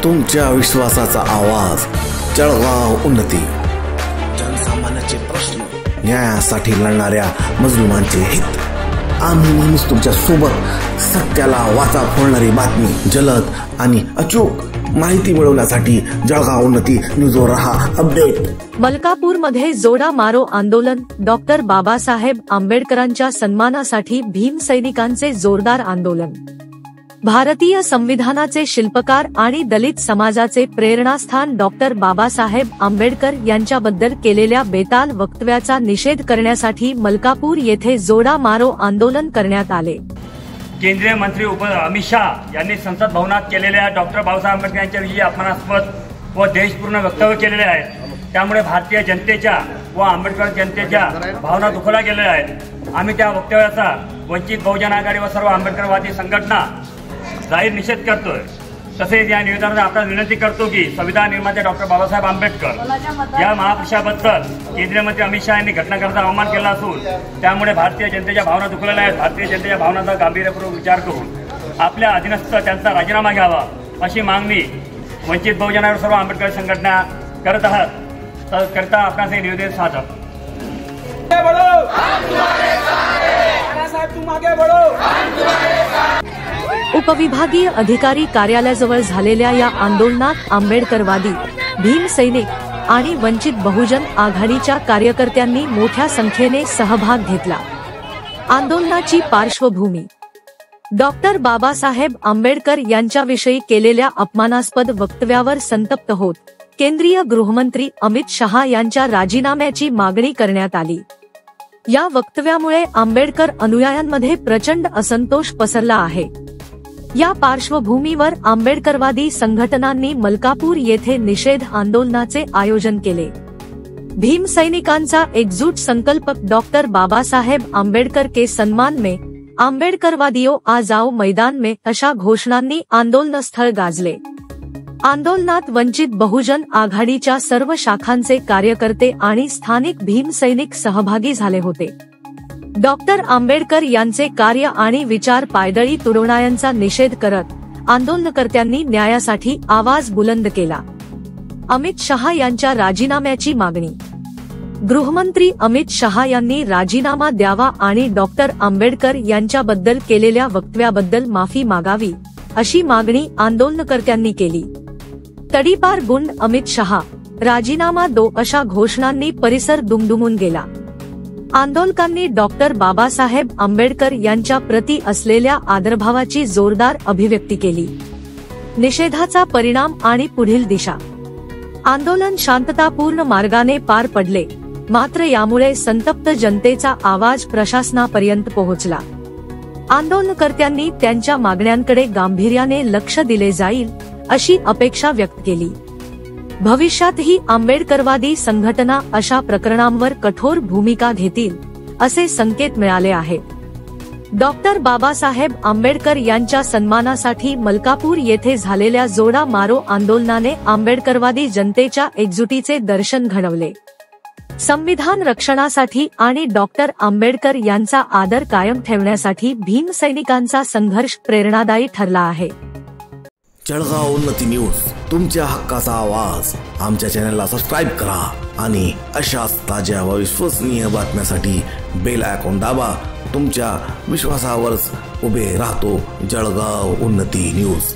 तुमच्या विश्वासाचा आवाज जळगाव उन्नती। जनसामान्याचे प्रश्न, न्यायासाठी लढणाऱ्या मजलुमांचे हित। आम्ही नेहमीच तुमच्या सोबत। सत्याला वाचा फोडणारी बातमी, जलद आणि अचूक माहिती मिळवण्यासाठी जळगाव उन्नती न्यूजवर रहा अपडेट। मलकापूरमध्ये जोडा मारो आंदोलन। डॉक्टर बाबासाहेब आंबेडकरांच्या सन्मानासाठी भीम सैनिकांचे जोरदार आंदोलन। भारतीय संविधानाचे शिल्पकार आणि दलित समाजाचे प्रेरणास्थान डॉक्टर बाबासाहेब आंबेडकर यांच्याबद्दल केलेल्या बेताल वक्तव्याचा निषेध करण्यासाठी मलकापूर येथे जोडा मारो आंदोलन करण्यात आले। केंद्रीय मंत्री अमित शाह यांनी संसद भवनात केलेल्या डॉक्टर बाबासाहेब आंबेडकर यांच्याविषयी अपमानास्पद व देशपूर्ण वक्तव्य केलेले आहेत। त्यामुळे भारतीय जनतेच्या व आंबेडकर जनतेच्या भावना दुखावल्या गेलेल्या आहेत। आम्ही त्या वक्तव्याचा वंचित बहुजन आघाडी व सर्व आंबेडकरवादी संघटना जाहीर निषेध करतोय। तसेच या निवेदनात आपण विनंती करतो की संविधान निर्माते डॉक्टर बाबासाहेब आंबेडकर या महापुरुषाबद्दल केंद्रीय मंत्री अमित शाह यांनी घटनाक्रमाचा अवमान केला असून त्यामुळे भारतीय जनतेच्या भावना दुखवलेल्या आहेत। भारतीय जनतेच्या भावनांचा गांभीर्यपूर्वक विचार करून आपल्या अधीनस्थ त्यांचा राजीनामा घ्यावा अशी मागणी वंचित बहुजन आघाडी सर्व आंबेडकर संघटना करत आहात। करता आपणास हे निवेदन सादर। उपविभागीय अधिकारी कार्यालयाजवळ झालेल्या या आंदोलनात आंबेडकरवादी, भीम सैनिक आणि वंचित बहुजन आघाडीच्या कार्यकर्त्यांनी मोठ्या संख्येने सहभाग घेतला। आंदोलनाची पार्श्वभूमी, डॉक्टर बाबासाहेब आंबेडकर यांच्याविषयी केलेल्या अपमानास्पद वक्तव्यावर संतप्त होत केंद्रीय गृहमंत्री अमित शहा यांच्या राजीनाम्याची मागणी करण्यात आली। या वक्तव्यामुळे आंबेडकर अनुयायांमध्ये प्रचंड असंतोष पसरला आहे। या पार्श्वभूमीवर आंबेडकरवादी संघटनांनी मलकापूर येथे निषेध आंदोलनाचे आयोजन केले। भीम सैनिकांचा एकजूट संकल्प, डॉक्टर बाबासाहेब आंबेडकर के सम्मान में आंबेडकरवादियों आ जाओ मैदान में अशा घोषणांनी आंदोलनस्थळ गाजले। आंदोलनात वंचित बहुजन आघाडीच्या सर्व शाखांचे कार्यकर्ते आणि स्थानिक भीम सैनिक सहभागी झाले होते। डॉक्टर आंबेडकर यांचे कार्य आणि विचार पायदळी तुडवणाऱ्यांचा निषेध करत आंदोलनकर्त्यांनी न्यायासाठी आवाज बुलंद केला। अमित शहा यांच्या राजीनाम्याची मागणी, गृहमंत्री अमित शहा यांनी राजीनामा द्यावा आणि डॉक्टर आंबेडकर यांच्याबद्दल केलेल्या वक्तव्याबद्दल माफी मागावी अशी मागणी आंदोलनकर्त्यांनी केली। तडीपार गुंड अमित शहा, राजीनामा दो अशा घोषणांनी परिसर दुमदुमून गेला। आंदोलकांनी डॉक्टर बाबासाहेब आंबेडकर यांच्या प्रती असलेल्या आदरभावाची जोरदार अभिव्यक्ती केली। निषेधाचा परिणाम आणि पुढील दिशा, आंदोलन शांततापूर्ण मार्गाने पार पडले, मात्र यामुळे संतप्त जनतेचा आवाज प्रशासनापर्यंत पोहोचला। आंदोलनकर्त्यांनी त्यांच्या मागण्यांकडे गांभीर्याने लक्ष दिले जाईल अशी अपेक्षा व्यक्त केली। भविष्यातही आंबेडकरवादी संघटना अशा प्रकरणांवर कठोर भूमिका घेतील असे संकेत मिळाले आहेत। डॉक्टर बाबासाहेब आंबेडकर यांच्या सन्मानासाठी मलकापूर येथे झालेल्या जोडा मारो आंदोलनाने आंबेडकरवादी जनतेच्या एकजुटीचे दर्शन घडवले। संविधान रक्षणासाठी आणि डॉक्टर आंबेडकर यांचा आदर कायम ठेवण्यासाठी भीम सैनिकांचा संघर्ष प्रेरणादायी ठरला आहे। जळगाव उन्नती न्यूज, तुमच्या हक्काचा आवाज। आमच्या चॅनलला सबस्क्राइब करा आणि अशाच ताज्या व विश्वसनीय बातम्यांसाठी बेल आयकॉन दाबा। तुमच्या विश्वासावरच उभे राहतो जळगाव उन्नती न्यूज।